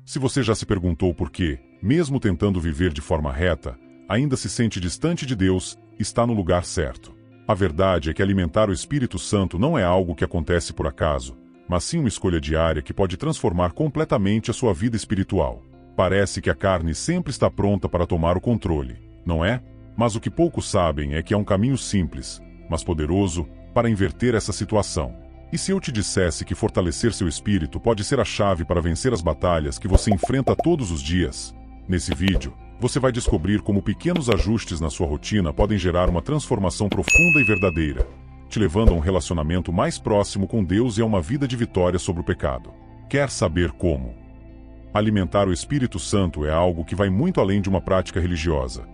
Se você já se perguntou por que, mesmo tentando viver de forma reta, ainda se sente distante de Deus, está no lugar certo. A verdade é que alimentar o Espírito Santo não é algo que acontece por acaso, mas sim uma escolha diária que pode transformar completamente a sua vida espiritual. Parece que a carne sempre está pronta para tomar o controle, não é? Mas o que poucos sabem é que há um caminho simples, mas poderoso, para inverter essa situação. E se eu te dissesse que fortalecer seu espírito pode ser a chave para vencer as batalhas que você enfrenta todos os dias? Nesse vídeo, você vai descobrir como pequenos ajustes na sua rotina podem gerar uma transformação profunda e verdadeira, te levando a um relacionamento mais próximo com Deus e a uma vida de vitória sobre o pecado. Quer saber como? Alimentar o Espírito Santo é algo que vai muito além de uma prática religiosa.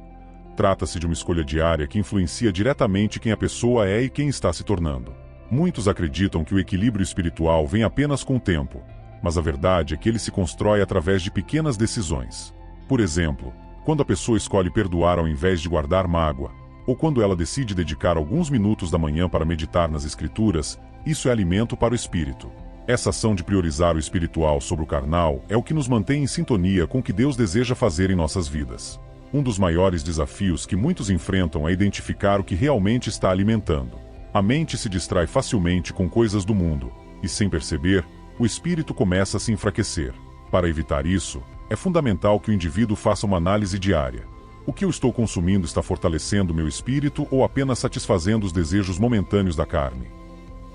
Trata-se de uma escolha diária que influencia diretamente quem a pessoa é e quem está se tornando. Muitos acreditam que o equilíbrio espiritual vem apenas com o tempo, mas a verdade é que ele se constrói através de pequenas decisões. Por exemplo, quando a pessoa escolhe perdoar ao invés de guardar mágoa, ou quando ela decide dedicar alguns minutos da manhã para meditar nas Escrituras, isso é alimento para o espírito. Essa ação de priorizar o espiritual sobre o carnal é o que nos mantém em sintonia com o que Deus deseja fazer em nossas vidas. Um dos maiores desafios que muitos enfrentam é identificar o que realmente está alimentando. A mente se distrai facilmente com coisas do mundo, e sem perceber, o espírito começa a se enfraquecer. Para evitar isso, é fundamental que o indivíduo faça uma análise diária. O que eu estou consumindo está fortalecendo meu espírito ou apenas satisfazendo os desejos momentâneos da carne?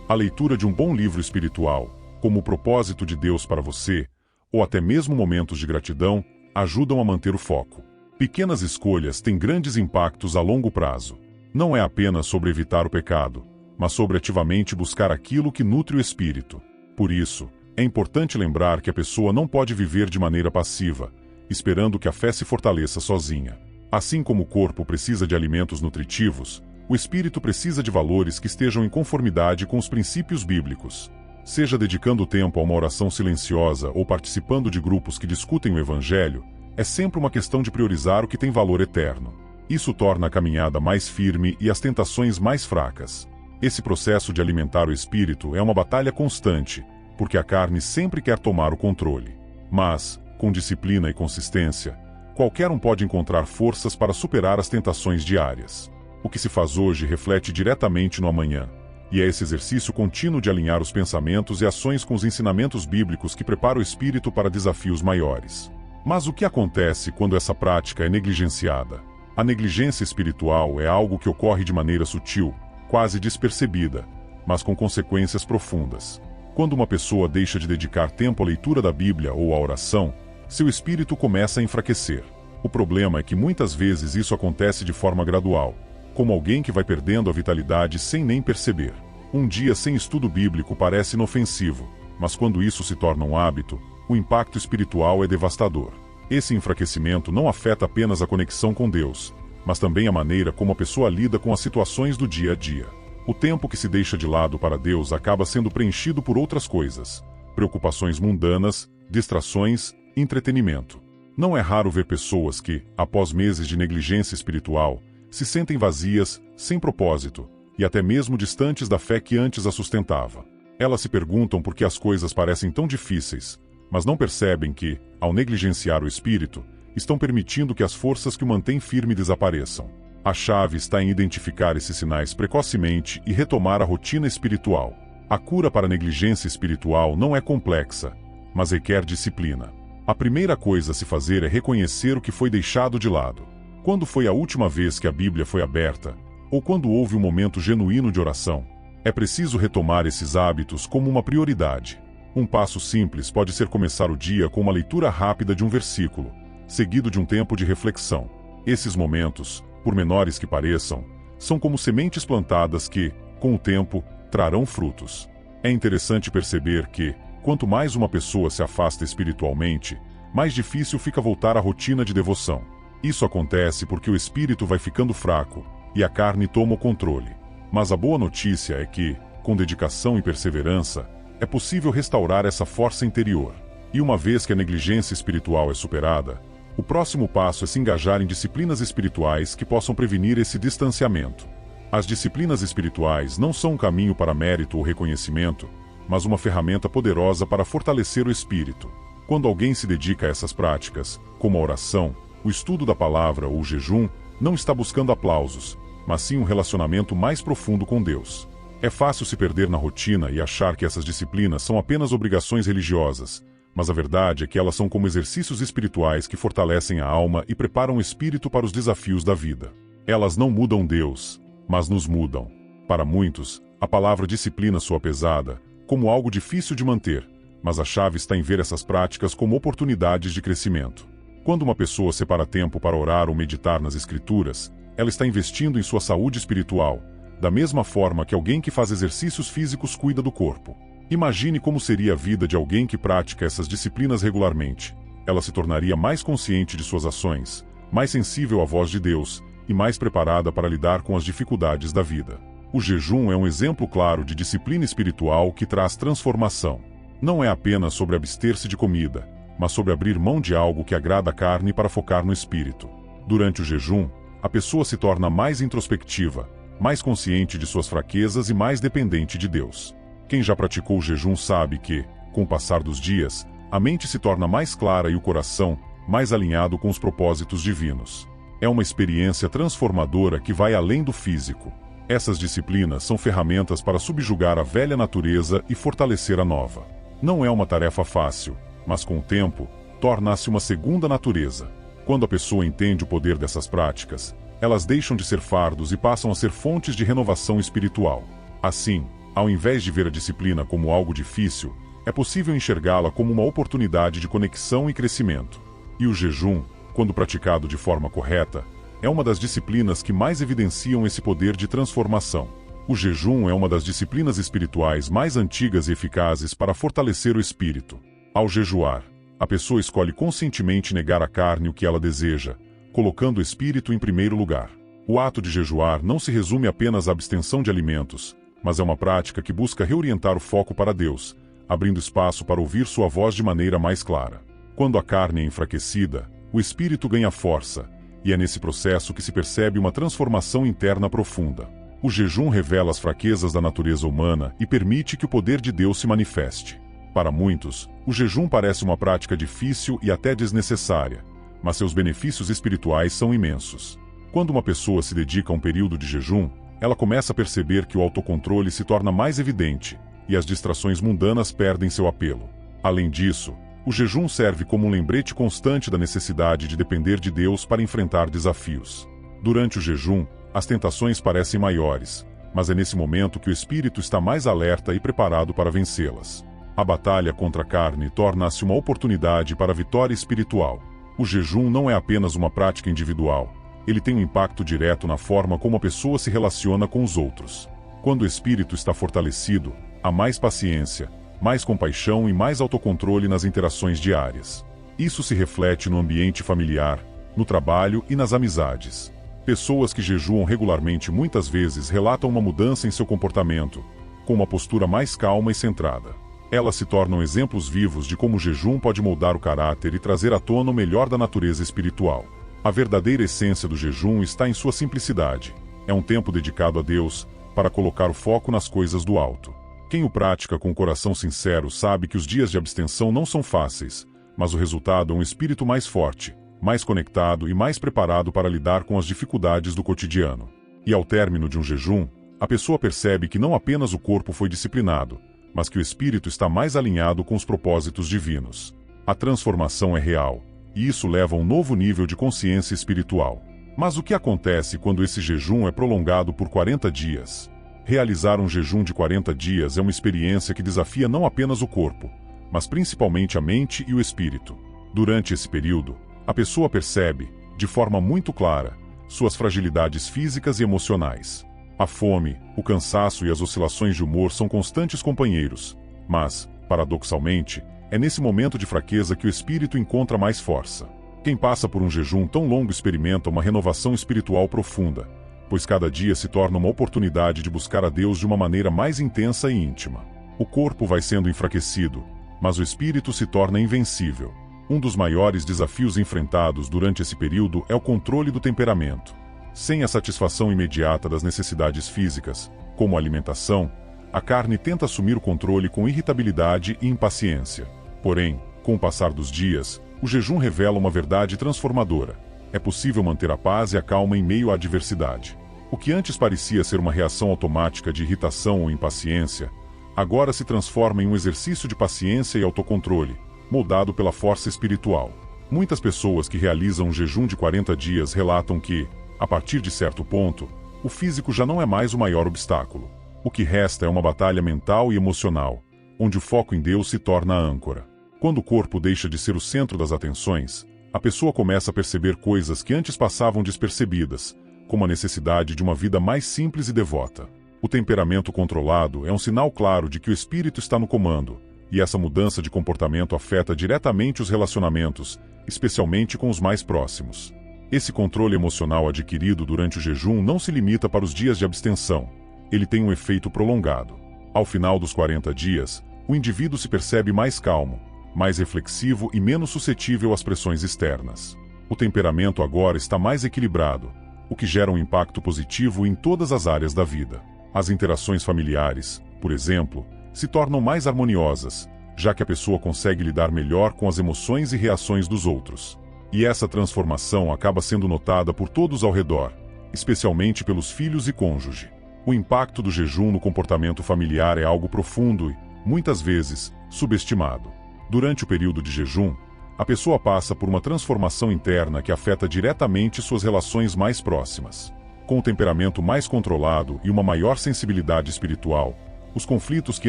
A leitura de um bom livro espiritual, como o propósito de Deus para você, ou até mesmo momentos de gratidão, ajudam a manter o foco. Pequenas escolhas têm grandes impactos a longo prazo. Não é apenas sobre evitar o pecado, mas sobre ativamente buscar aquilo que nutre o espírito. Por isso, é importante lembrar que a pessoa não pode viver de maneira passiva, esperando que a fé se fortaleça sozinha. Assim como o corpo precisa de alimentos nutritivos, o espírito precisa de valores que estejam em conformidade com os princípios bíblicos. Seja dedicando tempo a uma oração silenciosa ou participando de grupos que discutem o Evangelho, é sempre uma questão de priorizar o que tem valor eterno. Isso torna a caminhada mais firme e as tentações mais fracas. Esse processo de alimentar o espírito é uma batalha constante, porque a carne sempre quer tomar o controle. Mas, com disciplina e consistência, qualquer um pode encontrar forças para superar as tentações diárias. O que se faz hoje reflete diretamente no amanhã, e é esse exercício contínuo de alinhar os pensamentos e ações com os ensinamentos bíblicos que prepara o espírito para desafios maiores. Mas o que acontece quando essa prática é negligenciada? A negligência espiritual é algo que ocorre de maneira sutil, quase despercebida, mas com consequências profundas. Quando uma pessoa deixa de dedicar tempo à leitura da Bíblia ou à oração, seu espírito começa a enfraquecer. O problema é que muitas vezes isso acontece de forma gradual, como alguém que vai perdendo a vitalidade sem nem perceber. Um dia sem estudo bíblico parece inofensivo, mas quando isso se torna um hábito, o impacto espiritual é devastador. Esse enfraquecimento não afeta apenas a conexão com Deus, mas também a maneira como a pessoa lida com as situações do dia a dia. O tempo que se deixa de lado para Deus acaba sendo preenchido por outras coisas, preocupações mundanas, distrações, entretenimento. Não é raro ver pessoas que, após meses de negligência espiritual, se sentem vazias, sem propósito, e até mesmo distantes da fé que antes a sustentava. Elas se perguntam por que as coisas parecem tão difíceis, mas não percebem que, ao negligenciar o espírito, estão permitindo que as forças que o mantêm firme desapareçam. A chave está em identificar esses sinais precocemente e retomar a rotina espiritual. A cura para a negligência espiritual não é complexa, mas requer disciplina. A primeira coisa a se fazer é reconhecer o que foi deixado de lado. Quando foi a última vez que a Bíblia foi aberta, ou quando houve um momento genuíno de oração? É preciso retomar esses hábitos como uma prioridade. Um passo simples pode ser começar o dia com uma leitura rápida de um versículo, seguido de um tempo de reflexão. Esses momentos, por menores que pareçam, são como sementes plantadas que, com o tempo, trarão frutos. É interessante perceber que, quanto mais uma pessoa se afasta espiritualmente, mais difícil fica voltar à rotina de devoção. Isso acontece porque o espírito vai ficando fraco, e a carne toma o controle. Mas a boa notícia é que, com dedicação e perseverança, é possível restaurar essa força interior. E uma vez que a negligência espiritual é superada, o próximo passo é se engajar em disciplinas espirituais que possam prevenir esse distanciamento. As disciplinas espirituais não são um caminho para mérito ou reconhecimento, mas uma ferramenta poderosa para fortalecer o espírito. Quando alguém se dedica a essas práticas, como a oração, o estudo da palavra ou o jejum, não está buscando aplausos, mas sim um relacionamento mais profundo com Deus. É fácil se perder na rotina e achar que essas disciplinas são apenas obrigações religiosas, mas a verdade é que elas são como exercícios espirituais que fortalecem a alma e preparam o espírito para os desafios da vida. Elas não mudam Deus, mas nos mudam. Para muitos, a palavra disciplina soa pesada, como algo difícil de manter, mas a chave está em ver essas práticas como oportunidades de crescimento. Quando uma pessoa separa tempo para orar ou meditar nas Escrituras, ela está investindo em sua saúde espiritual, da mesma forma que alguém que faz exercícios físicos cuida do corpo. Imagine como seria a vida de alguém que pratica essas disciplinas regularmente. Ela se tornaria mais consciente de suas ações, mais sensível à voz de Deus e mais preparada para lidar com as dificuldades da vida. O jejum é um exemplo claro de disciplina espiritual que traz transformação. Não é apenas sobre abster-se de comida, mas sobre abrir mão de algo que agrada a carne para focar no espírito. Durante o jejum, a pessoa se torna mais introspectiva, mais consciente de suas fraquezas e mais dependente de Deus. Quem já praticou o jejum sabe que, com o passar dos dias, a mente se torna mais clara e o coração mais alinhado com os propósitos divinos. É uma experiência transformadora que vai além do físico. Essas disciplinas são ferramentas para subjugar a velha natureza e fortalecer a nova. Não é uma tarefa fácil, mas com o tempo, torna-se uma segunda natureza. Quando a pessoa entende o poder dessas práticas, elas deixam de ser fardos e passam a ser fontes de renovação espiritual. Assim, ao invés de ver a disciplina como algo difícil, é possível enxergá-la como uma oportunidade de conexão e crescimento. E o jejum, quando praticado de forma correta, é uma das disciplinas que mais evidenciam esse poder de transformação. O jejum é uma das disciplinas espirituais mais antigas e eficazes para fortalecer o espírito. Ao jejuar, a pessoa escolhe conscientemente negar à carne o que ela deseja, colocando o espírito em primeiro lugar. O ato de jejuar não se resume apenas à abstenção de alimentos, mas é uma prática que busca reorientar o foco para Deus, abrindo espaço para ouvir sua voz de maneira mais clara. Quando a carne é enfraquecida, o espírito ganha força, e é nesse processo que se percebe uma transformação interna profunda. O jejum revela as fraquezas da natureza humana e permite que o poder de Deus se manifeste. Para muitos, o jejum parece uma prática difícil e até desnecessária, mas seus benefícios espirituais são imensos. Quando uma pessoa se dedica a um período de jejum, ela começa a perceber que o autocontrole se torna mais evidente e as distrações mundanas perdem seu apelo. Além disso, o jejum serve como um lembrete constante da necessidade de depender de Deus para enfrentar desafios. Durante o jejum, as tentações parecem maiores, mas é nesse momento que o espírito está mais alerta e preparado para vencê-las. A batalha contra a carne torna-se uma oportunidade para a vitória espiritual. O jejum não é apenas uma prática individual, ele tem um impacto direto na forma como a pessoa se relaciona com os outros. Quando o espírito está fortalecido, há mais paciência, mais compaixão e mais autocontrole nas interações diárias. Isso se reflete no ambiente familiar, no trabalho e nas amizades. Pessoas que jejuam regularmente muitas vezes relatam uma mudança em seu comportamento, com uma postura mais calma e centrada. Elas se tornam exemplos vivos de como o jejum pode moldar o caráter e trazer à tona o melhor da natureza espiritual. A verdadeira essência do jejum está em sua simplicidade. É um tempo dedicado a Deus, para colocar o foco nas coisas do alto. Quem o pratica com o coração sincero sabe que os dias de abstenção não são fáceis, mas o resultado é um espírito mais forte, mais conectado e mais preparado para lidar com as dificuldades do cotidiano. E ao término de um jejum, a pessoa percebe que não apenas o corpo foi disciplinado, mas que o espírito está mais alinhado com os propósitos divinos. A transformação é real, e isso leva a um novo nível de consciência espiritual. Mas o que acontece quando esse jejum é prolongado por 40 dias? Realizar um jejum de 40 dias é uma experiência que desafia não apenas o corpo, mas principalmente a mente e o espírito. Durante esse período, a pessoa percebe, de forma muito clara, suas fragilidades físicas e emocionais. A fome, o cansaço e as oscilações de humor são constantes companheiros, mas, paradoxalmente, é nesse momento de fraqueza que o espírito encontra mais força. Quem passa por um jejum tão longo experimenta uma renovação espiritual profunda, pois cada dia se torna uma oportunidade de buscar a Deus de uma maneira mais intensa e íntima. O corpo vai sendo enfraquecido, mas o espírito se torna invencível. Um dos maiores desafios enfrentados durante esse período é o controle do temperamento. Sem a satisfação imediata das necessidades físicas, como a alimentação, a carne tenta assumir o controle com irritabilidade e impaciência. Porém, Com o passar dos dias, o jejum revela uma verdade transformadora. É possível manter a paz e a calma em meio à adversidade. O que antes parecia ser uma reação automática de irritação ou impaciência, agora se transforma em um exercício de paciência e autocontrole, moldado pela força espiritual. Muitas pessoas que realizam um jejum de 40 dias relatam que, a partir de certo ponto, o físico já não é mais o maior obstáculo. O que resta é uma batalha mental e emocional, onde o foco em Deus se torna a âncora. Quando o corpo deixa de ser o centro das atenções, a pessoa começa a perceber coisas que antes passavam despercebidas, como a necessidade de uma vida mais simples e devota. O temperamento controlado é um sinal claro de que o espírito está no comando, e essa mudança de comportamento afeta diretamente os relacionamentos, especialmente com os mais próximos. Esse controle emocional adquirido durante o jejum não se limita para os dias de abstenção, ele tem um efeito prolongado. Ao final dos 40 dias, o indivíduo se percebe mais calmo, mais reflexivo e menos suscetível às pressões externas. O temperamento agora está mais equilibrado, o que gera um impacto positivo em todas as áreas da vida. As interações familiares, por exemplo, se tornam mais harmoniosas, já que a pessoa consegue lidar melhor com as emoções e reações dos outros. E essa transformação acaba sendo notada por todos ao redor, especialmente pelos filhos e cônjuge. O impacto do jejum no comportamento familiar é algo profundo e, muitas vezes, subestimado. Durante o período de jejum, a pessoa passa por uma transformação interna que afeta diretamente suas relações mais próximas. Com o temperamento mais controlado e uma maior sensibilidade espiritual, os conflitos que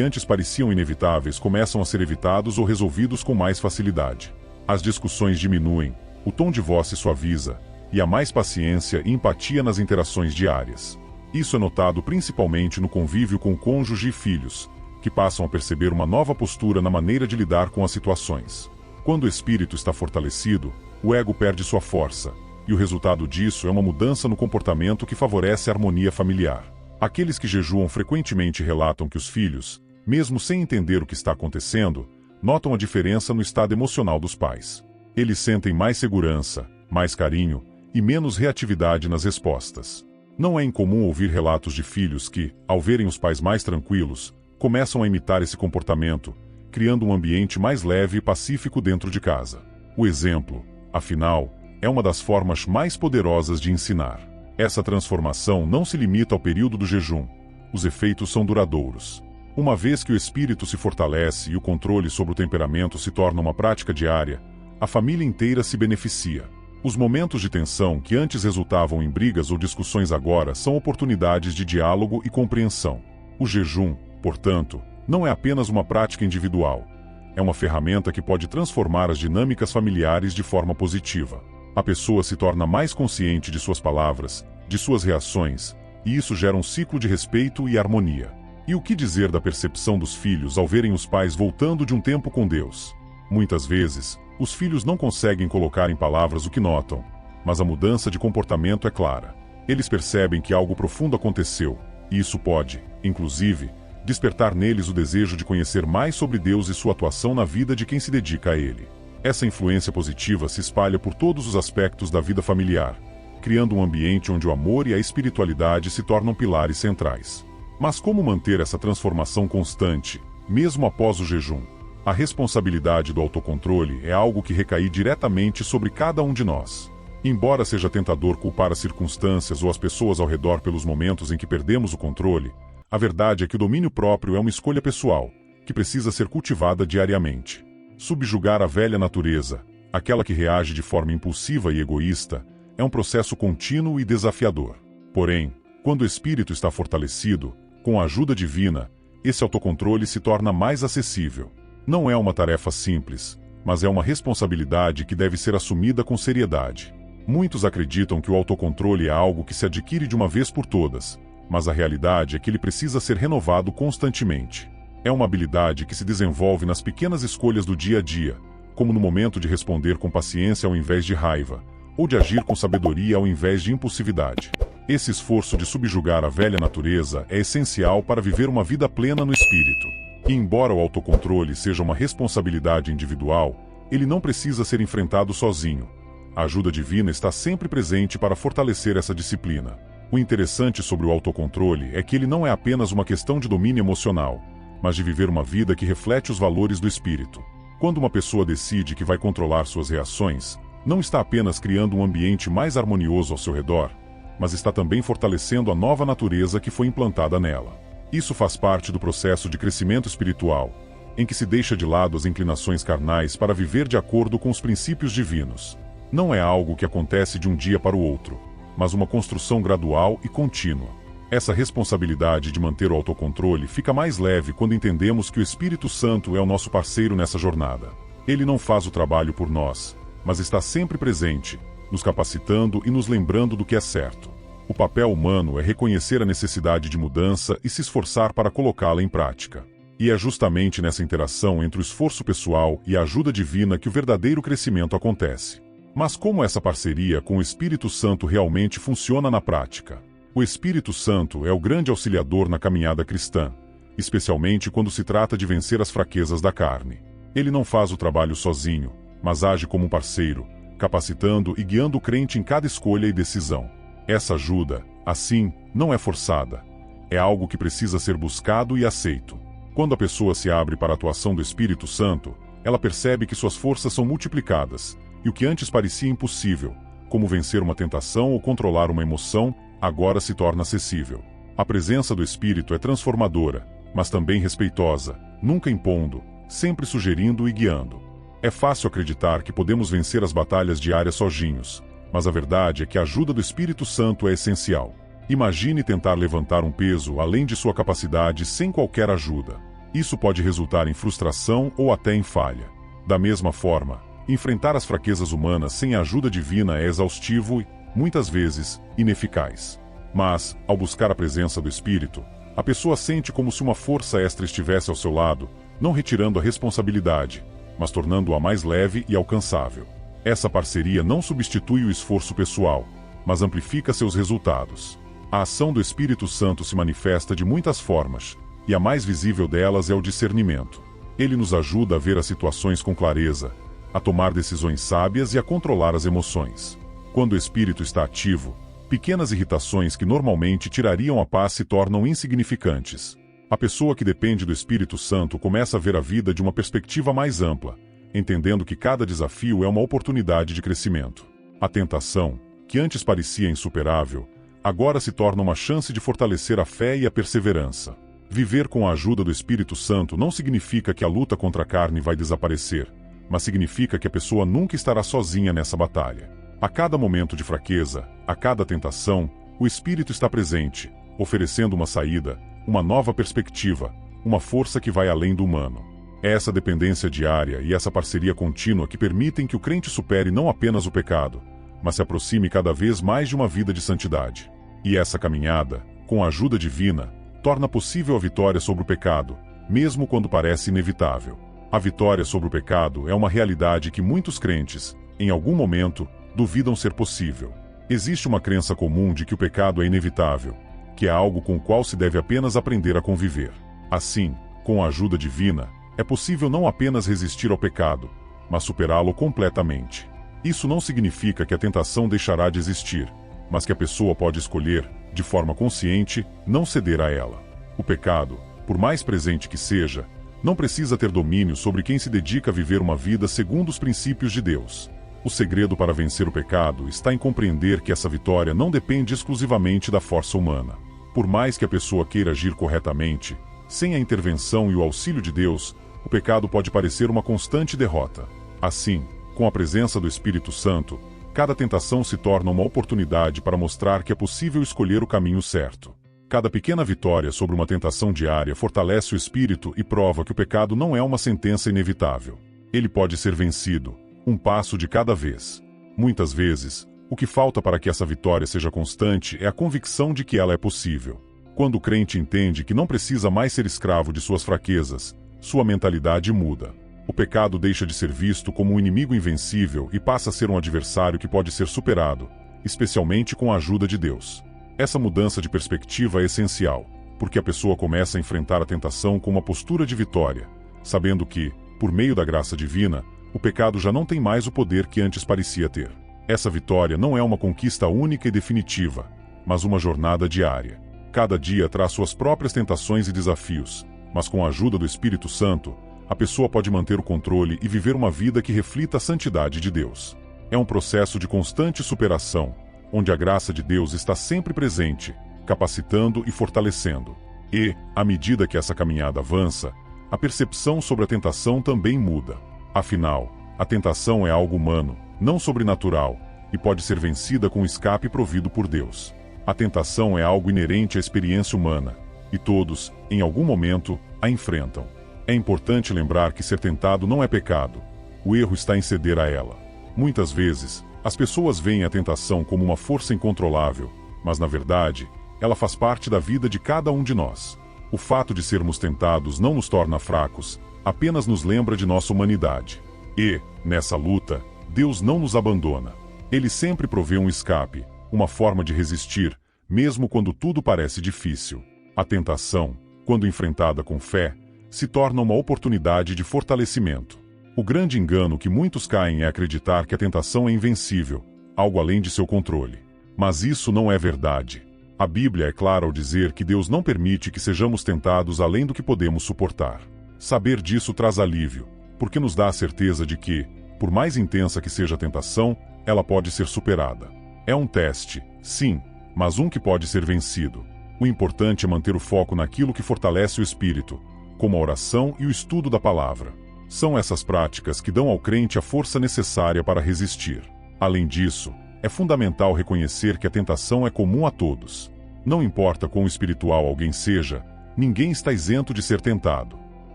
antes pareciam inevitáveis começam a ser evitados ou resolvidos com mais facilidade. As discussões diminuem, o tom de voz se suaviza, e há mais paciência e empatia nas interações diárias. Isso é notado principalmente no convívio com o cônjuge e filhos, que passam a perceber uma nova postura na maneira de lidar com as situações. Quando o espírito está fortalecido, o ego perde sua força, e o resultado disso é uma mudança no comportamento que favorece a harmonia familiar. Aqueles que jejuam frequentemente relatam que os filhos, mesmo sem entender o que está acontecendo, notam a diferença no estado emocional dos pais. Eles sentem mais segurança, mais carinho e menos reatividade nas respostas. Não é incomum ouvir relatos de filhos que, ao verem os pais mais tranquilos, começam a imitar esse comportamento, criando um ambiente mais leve e pacífico dentro de casa. O exemplo, afinal, é uma das formas mais poderosas de ensinar. Essa transformação não se limita ao período do jejum. Os efeitos são duradouros. Uma vez que o espírito se fortalece e o controle sobre o temperamento se torna uma prática diária, a família inteira se beneficia. Os momentos de tensão que antes resultavam em brigas ou discussões agora são oportunidades de diálogo e compreensão. O jejum, portanto, não é apenas uma prática individual. É uma ferramenta que pode transformar as dinâmicas familiares de forma positiva. A pessoa se torna mais consciente de suas palavras, de suas reações, e isso gera um ciclo de respeito e harmonia. E o que dizer da percepção dos filhos ao verem os pais voltando de um tempo com Deus? Muitas vezes, os filhos não conseguem colocar em palavras o que notam, mas a mudança de comportamento é clara. Eles percebem que algo profundo aconteceu, e isso pode, inclusive, despertar neles o desejo de conhecer mais sobre Deus e sua atuação na vida de quem se dedica a Ele. Essa influência positiva se espalha por todos os aspectos da vida familiar, criando um ambiente onde o amor e a espiritualidade se tornam pilares centrais. Mas como manter essa transformação constante, mesmo após o jejum? A responsabilidade do autocontrole é algo que recai diretamente sobre cada um de nós. Embora seja tentador culpar as circunstâncias ou as pessoas ao redor pelos momentos em que perdemos o controle, a verdade é que o domínio próprio é uma escolha pessoal, que precisa ser cultivada diariamente. Subjugar a velha natureza, aquela que reage de forma impulsiva e egoísta, é um processo contínuo e desafiador. Porém, quando o espírito está fortalecido, com a ajuda divina, esse autocontrole se torna mais acessível. Não é uma tarefa simples, mas é uma responsabilidade que deve ser assumida com seriedade. Muitos acreditam que o autocontrole é algo que se adquire de uma vez por todas, mas a realidade é que ele precisa ser renovado constantemente. É uma habilidade que se desenvolve nas pequenas escolhas do dia a dia, como no momento de responder com paciência ao invés de raiva, ou de agir com sabedoria ao invés de impulsividade. Esse esforço de subjugar a velha natureza é essencial para viver uma vida plena no espírito. E embora o autocontrole seja uma responsabilidade individual, ele não precisa ser enfrentado sozinho. A ajuda divina está sempre presente para fortalecer essa disciplina. O interessante sobre o autocontrole é que ele não é apenas uma questão de domínio emocional, mas de viver uma vida que reflete os valores do espírito. Quando uma pessoa decide que vai controlar suas reações, não está apenas criando um ambiente mais harmonioso ao seu redor, mas está também fortalecendo a nova natureza que foi implantada nela. Isso faz parte do processo de crescimento espiritual, em que se deixa de lado as inclinações carnais para viver de acordo com os princípios divinos. Não é algo que acontece de um dia para o outro, mas uma construção gradual e contínua. Essa responsabilidade de manter o autocontrole fica mais leve quando entendemos que o Espírito Santo é o nosso parceiro nessa jornada. Ele não faz o trabalho por nós, mas está sempre presente, nos capacitando e nos lembrando do que é certo. O papel humano é reconhecer a necessidade de mudança e se esforçar para colocá-la em prática. E é justamente nessa interação entre o esforço pessoal e a ajuda divina que o verdadeiro crescimento acontece. Mas como essa parceria com o Espírito Santo realmente funciona na prática? O Espírito Santo é o grande auxiliador na caminhada cristã, especialmente quando se trata de vencer as fraquezas da carne. Ele não faz o trabalho sozinho, mas age como um parceiro, capacitando e guiando o crente em cada escolha e decisão. Essa ajuda, assim, não é forçada. É algo que precisa ser buscado e aceito. Quando a pessoa se abre para a atuação do Espírito Santo, ela percebe que suas forças são multiplicadas, e o que antes parecia impossível, como vencer uma tentação ou controlar uma emoção, agora se torna acessível. A presença do Espírito é transformadora, mas também respeitosa, nunca impondo, sempre sugerindo e guiando. É fácil acreditar que podemos vencer as batalhas diárias sozinhos, mas a verdade é que a ajuda do Espírito Santo é essencial. Imagine tentar levantar um peso além de sua capacidade sem qualquer ajuda. Isso pode resultar em frustração ou até em falha. Da mesma forma, enfrentar as fraquezas humanas sem a ajuda divina é exaustivo e, muitas vezes, ineficaz. Mas, ao buscar a presença do Espírito, a pessoa sente como se uma força extra estivesse ao seu lado, não retirando a responsabilidade, mas tornando-a mais leve e alcançável. Essa parceria não substitui o esforço pessoal, mas amplifica seus resultados. A ação do Espírito Santo se manifesta de muitas formas, e a mais visível delas é o discernimento. Ele nos ajuda a ver as situações com clareza, a tomar decisões sábias e a controlar as emoções. Quando o Espírito está ativo, pequenas irritações que normalmente tirariam a paz se tornam insignificantes. A pessoa que depende do Espírito Santo começa a ver a vida de uma perspectiva mais ampla, entendendo que cada desafio é uma oportunidade de crescimento. A tentação, que antes parecia insuperável, agora se torna uma chance de fortalecer a fé e a perseverança. Viver com a ajuda do Espírito Santo não significa que a luta contra a carne vai desaparecer, mas significa que a pessoa nunca estará sozinha nessa batalha. A cada momento de fraqueza, a cada tentação, o Espírito está presente, oferecendo uma saída, uma nova perspectiva, uma força que vai além do humano. É essa dependência diária e essa parceria contínua que permitem que o crente supere não apenas o pecado, mas se aproxime cada vez mais de uma vida de santidade. E essa caminhada, com a ajuda divina, torna possível a vitória sobre o pecado, mesmo quando parece inevitável. A vitória sobre o pecado é uma realidade que muitos crentes, em algum momento, duvidam ser possível. Existe uma crença comum de que o pecado é inevitável, que é algo com o qual se deve apenas aprender a conviver. Assim, com a ajuda divina, é possível não apenas resistir ao pecado, mas superá-lo completamente. Isso não significa que a tentação deixará de existir, mas que a pessoa pode escolher, de forma consciente, não ceder a ela. O pecado, por mais presente que seja, não precisa ter domínio sobre quem se dedica a viver uma vida segundo os princípios de Deus. O segredo para vencer o pecado está em compreender que essa vitória não depende exclusivamente da força humana. Por mais que a pessoa queira agir corretamente, sem a intervenção e o auxílio de Deus, o pecado pode parecer uma constante derrota. Assim, com a presença do Espírito Santo, cada tentação se torna uma oportunidade para mostrar que é possível escolher o caminho certo. Cada pequena vitória sobre uma tentação diária fortalece o espírito e prova que o pecado não é uma sentença inevitável. Ele pode ser vencido, um passo de cada vez. Muitas vezes, o que falta para que essa vitória seja constante é a convicção de que ela é possível. Quando o crente entende que não precisa mais ser escravo de suas fraquezas, sua mentalidade muda. O pecado deixa de ser visto como um inimigo invencível e passa a ser um adversário que pode ser superado, especialmente com a ajuda de Deus. Essa mudança de perspectiva é essencial, porque a pessoa começa a enfrentar a tentação com uma postura de vitória, sabendo que, por meio da graça divina, o pecado já não tem mais o poder que antes parecia ter. Essa vitória não é uma conquista única e definitiva, mas uma jornada diária. Cada dia traz suas próprias tentações e desafios, mas com a ajuda do Espírito Santo, a pessoa pode manter o controle e viver uma vida que reflita a santidade de Deus. É um processo de constante superação, onde a graça de Deus está sempre presente, capacitando e fortalecendo. E, à medida que essa caminhada avança, a percepção sobre a tentação também muda. Afinal, a tentação é algo humano, não sobrenatural, e pode ser vencida com o escape provido por Deus. A tentação é algo inerente à experiência humana, e todos, em algum momento, a enfrentam. É importante lembrar que ser tentado não é pecado. O erro está em ceder a ela. Muitas vezes, as pessoas veem a tentação como uma força incontrolável, mas na verdade, ela faz parte da vida de cada um de nós. O fato de sermos tentados não nos torna fracos, apenas nos lembra de nossa humanidade. E, nessa luta, Deus não nos abandona. Ele sempre provê um escape, uma forma de resistir, mesmo quando tudo parece difícil. A tentação, quando enfrentada com fé, se torna uma oportunidade de fortalecimento. O grande engano que muitos caem é acreditar que a tentação é invencível, algo além de seu controle. Mas isso não é verdade. A Bíblia é clara ao dizer que Deus não permite que sejamos tentados além do que podemos suportar. Saber disso traz alívio, porque nos dá a certeza de que, por mais intensa que seja a tentação, ela pode ser superada. É um teste, sim, mas um que pode ser vencido. O importante é manter o foco naquilo que fortalece o espírito, como a oração e o estudo da palavra. São essas práticas que dão ao crente a força necessária para resistir. Além disso, é fundamental reconhecer que a tentação é comum a todos. Não importa quão espiritual alguém seja, ninguém está isento de ser tentado.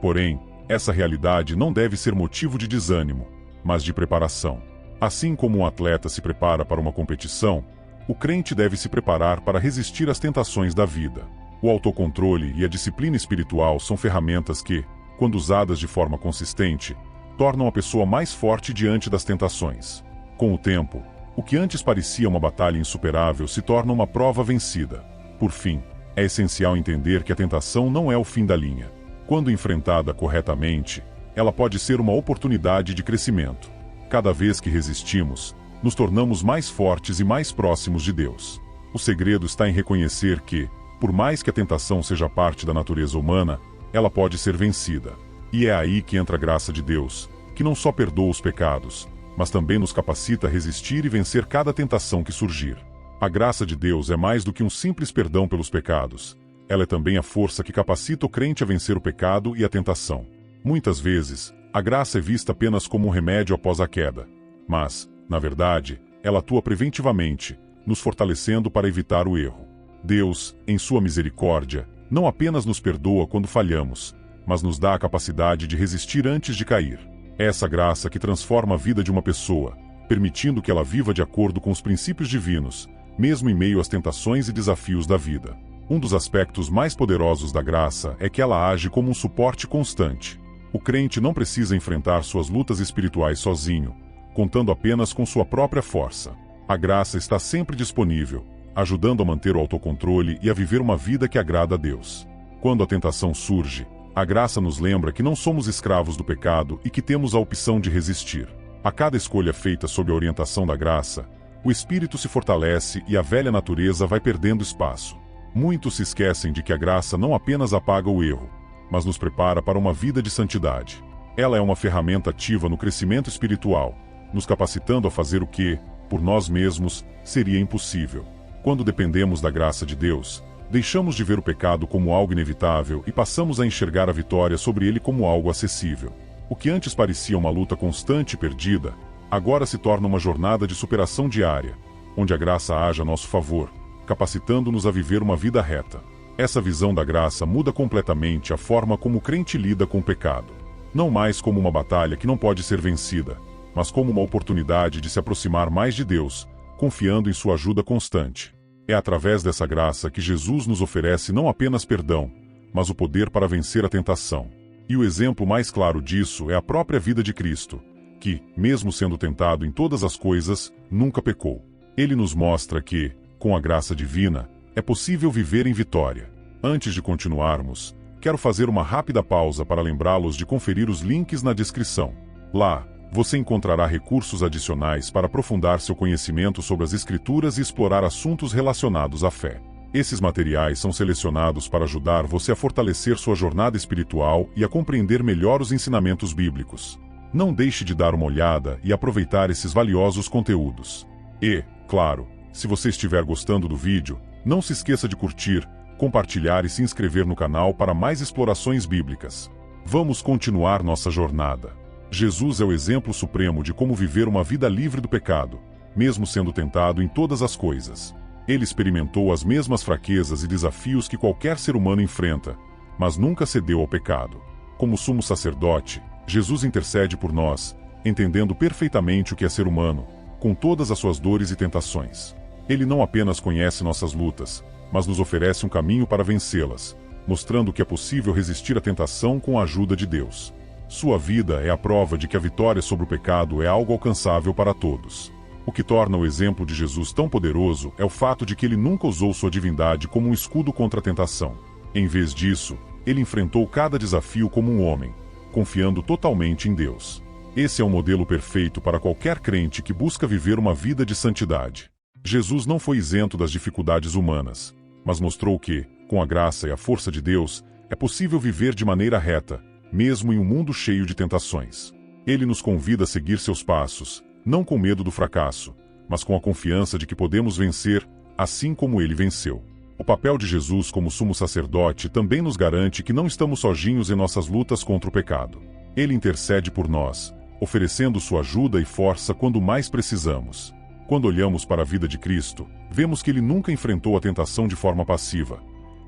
Porém, essa realidade não deve ser motivo de desânimo, mas de preparação. Assim como um atleta se prepara para uma competição, o crente deve se preparar para resistir às tentações da vida. O autocontrole e a disciplina espiritual são ferramentas que, quando usadas de forma consistente, tornam a pessoa mais forte diante das tentações. Com o tempo, o que antes parecia uma batalha insuperável se torna uma prova vencida. Por fim, é essencial entender que a tentação não é o fim da linha. Quando enfrentada corretamente, ela pode ser uma oportunidade de crescimento. Cada vez que resistimos, nos tornamos mais fortes e mais próximos de Deus. O segredo está em reconhecer que, por mais que a tentação seja parte da natureza humana, ela pode ser vencida. E é aí que entra a graça de Deus, que não só perdoa os pecados, mas também nos capacita a resistir e vencer cada tentação que surgir. A graça de Deus é mais do que um simples perdão pelos pecados. Ela é também a força que capacita o crente a vencer o pecado e a tentação. Muitas vezes, a graça é vista apenas como um remédio após a queda. Mas, na verdade, ela atua preventivamente, nos fortalecendo para evitar o erro. Deus, em sua misericórdia, não apenas nos perdoa quando falhamos, mas nos dá a capacidade de resistir antes de cair. É essa graça que transforma a vida de uma pessoa, permitindo que ela viva de acordo com os princípios divinos, mesmo em meio às tentações e desafios da vida. Um dos aspectos mais poderosos da graça é que ela age como um suporte constante. O crente não precisa enfrentar suas lutas espirituais sozinho, contando apenas com sua própria força. A graça está sempre disponível, ajudando a manter o autocontrole e a viver uma vida que agrada a Deus. Quando a tentação surge, a graça nos lembra que não somos escravos do pecado e que temos a opção de resistir. A cada escolha feita sob a orientação da graça, o espírito se fortalece e a velha natureza vai perdendo espaço. Muitos se esquecem de que a graça não apenas apaga o erro, mas nos prepara para uma vida de santidade. Ela é uma ferramenta ativa no crescimento espiritual, nos capacitando a fazer o que, por nós mesmos, seria impossível. Quando dependemos da graça de Deus, deixamos de ver o pecado como algo inevitável e passamos a enxergar a vitória sobre ele como algo acessível. O que antes parecia uma luta constante e perdida, agora se torna uma jornada de superação diária, onde a graça age a nosso favor, capacitando-nos a viver uma vida reta. Essa visão da graça muda completamente a forma como o crente lida com o pecado. Não mais como uma batalha que não pode ser vencida, mas como uma oportunidade de se aproximar mais de Deus, confiando em sua ajuda constante. É através dessa graça que Jesus nos oferece não apenas perdão, mas o poder para vencer a tentação. E o exemplo mais claro disso é a própria vida de Cristo, que, mesmo sendo tentado em todas as coisas, nunca pecou. Ele nos mostra que, com a graça divina, é possível viver em vitória. Antes de continuarmos, quero fazer uma rápida pausa para lembrá-los de conferir os links na descrição. Lá, você encontrará recursos adicionais para aprofundar seu conhecimento sobre as Escrituras e explorar assuntos relacionados à fé. Esses materiais são selecionados para ajudar você a fortalecer sua jornada espiritual e a compreender melhor os ensinamentos bíblicos. Não deixe de dar uma olhada e aproveitar esses valiosos conteúdos. E, claro, se você estiver gostando do vídeo, não se esqueça de curtir, compartilhar e se inscrever no canal para mais explorações bíblicas. Vamos continuar nossa jornada. Jesus é o exemplo supremo de como viver uma vida livre do pecado, mesmo sendo tentado em todas as coisas. Ele experimentou as mesmas fraquezas e desafios que qualquer ser humano enfrenta, mas nunca cedeu ao pecado. Como sumo sacerdote, Jesus intercede por nós, entendendo perfeitamente o que é ser humano, com todas as suas dores e tentações. Ele não apenas conhece nossas lutas, mas nos oferece um caminho para vencê-las, mostrando que é possível resistir à tentação com a ajuda de Deus. Sua vida é a prova de que a vitória sobre o pecado é algo alcançável para todos. O que torna o exemplo de Jesus tão poderoso é o fato de que ele nunca usou sua divindade como um escudo contra a tentação. Em vez disso, ele enfrentou cada desafio como um homem, confiando totalmente em Deus. Esse é um modelo perfeito para qualquer crente que busca viver uma vida de santidade. Jesus não foi isento das dificuldades humanas, mas mostrou que, com a graça e a força de Deus, é possível viver de maneira reta, mesmo em um mundo cheio de tentações. Ele nos convida a seguir seus passos, não com medo do fracasso, mas com a confiança de que podemos vencer, assim como ele venceu. O papel de Jesus como sumo sacerdote também nos garante que não estamos sozinhos em nossas lutas contra o pecado. Ele intercede por nós, oferecendo sua ajuda e força quando mais precisamos. Quando olhamos para a vida de Cristo, vemos que ele nunca enfrentou a tentação de forma passiva.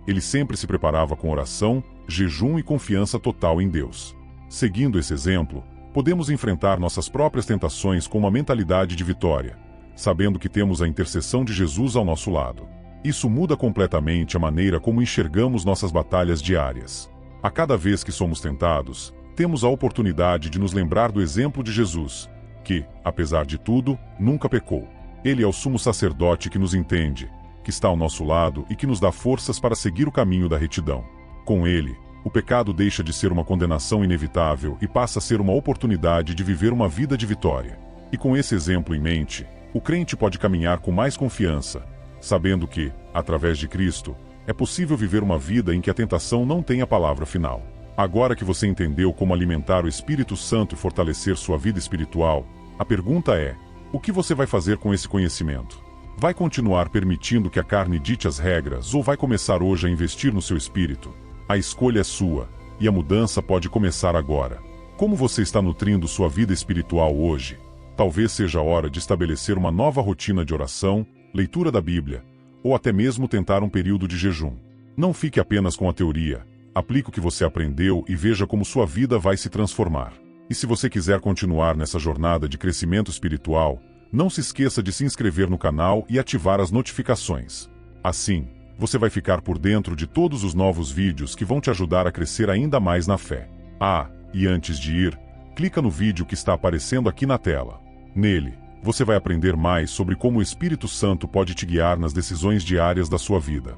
Ele sempre se preparava com oração, jejum e confiança total em Deus. Seguindo esse exemplo, podemos enfrentar nossas próprias tentações com uma mentalidade de vitória, sabendo que temos a intercessão de Jesus ao nosso lado. Isso muda completamente a maneira como enxergamos nossas batalhas diárias. A cada vez que somos tentados, temos a oportunidade de nos lembrar do exemplo de Jesus, que, apesar de tudo, nunca pecou. Ele é o sumo sacerdote que nos entende, que está ao nosso lado e que nos dá forças para seguir o caminho da retidão. Com ele, o pecado deixa de ser uma condenação inevitável e passa a ser uma oportunidade de viver uma vida de vitória. E com esse exemplo em mente, o crente pode caminhar com mais confiança, sabendo que, através de Cristo, é possível viver uma vida em que a tentação não tem a palavra final. Agora que você entendeu como alimentar o Espírito Santo e fortalecer sua vida espiritual, a pergunta é: o que você vai fazer com esse conhecimento? Vai continuar permitindo que a carne dite as regras ou vai começar hoje a investir no seu espírito? A escolha é sua, e a mudança pode começar agora. Como você está nutrindo sua vida espiritual hoje? Talvez seja a hora de estabelecer uma nova rotina de oração, leitura da Bíblia, ou até mesmo tentar um período de jejum. Não fique apenas com a teoria, aplique o que você aprendeu e veja como sua vida vai se transformar. E se você quiser continuar nessa jornada de crescimento espiritual, não se esqueça de se inscrever no canal e ativar as notificações. Assim, você vai ficar por dentro de todos os novos vídeos que vão te ajudar a crescer ainda mais na fé. Ah, e antes de ir, clica no vídeo que está aparecendo aqui na tela. Nele, você vai aprender mais sobre como o Espírito Santo pode te guiar nas decisões diárias da sua vida.